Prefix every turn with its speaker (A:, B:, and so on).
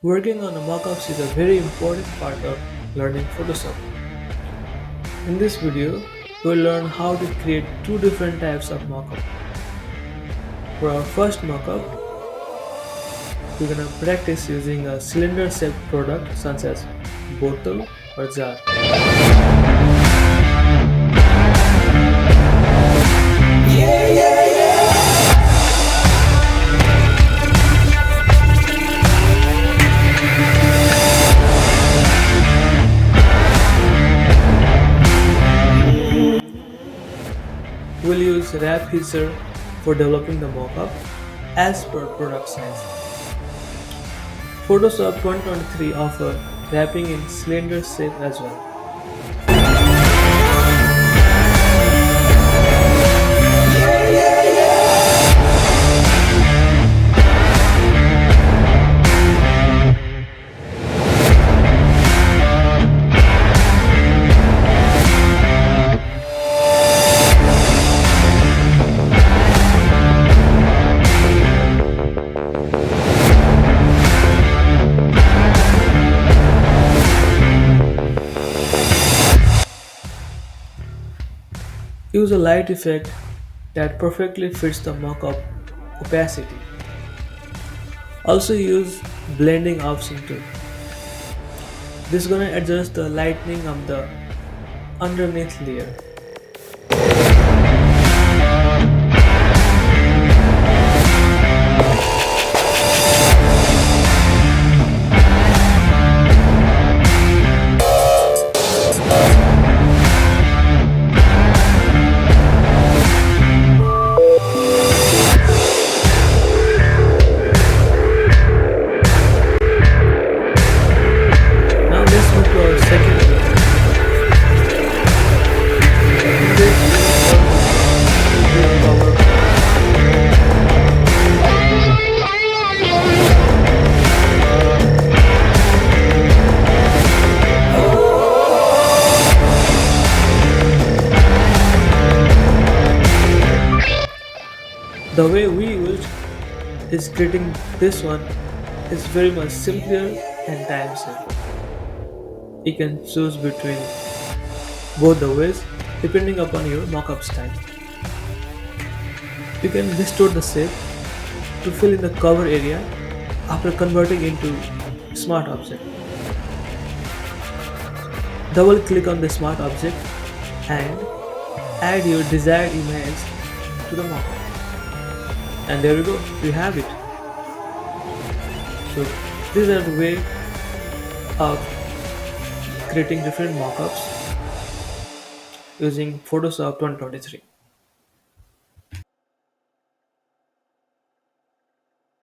A: Working on a mockups is a very important part of learning Photoshop. In this video, we'll learn how to create two different types of mockup. For our first mockup, we're gonna practice using a cylinder-shaped product such as bottle or jar. We'll use wrap feature for developing the mockup as per product size. Photoshop 2023 offers wrapping in cylinder shape as well. Use a light effect that perfectly fits the mockup opacity. Also use blending option too. This is gonna adjust the lightening of the underneath layer. Now let's move to our second layer. In this we will cover the way we used is creating this one is very much simpler and time saving. You can choose between both the ways depending upon your mockup style. You can distort the shape to fill in the cover area after converting into smart object. Double click on the smart object and add your desired image to the mockup. And there we go, you have it. So these are the way of creating different mockups using Photoshop 2023.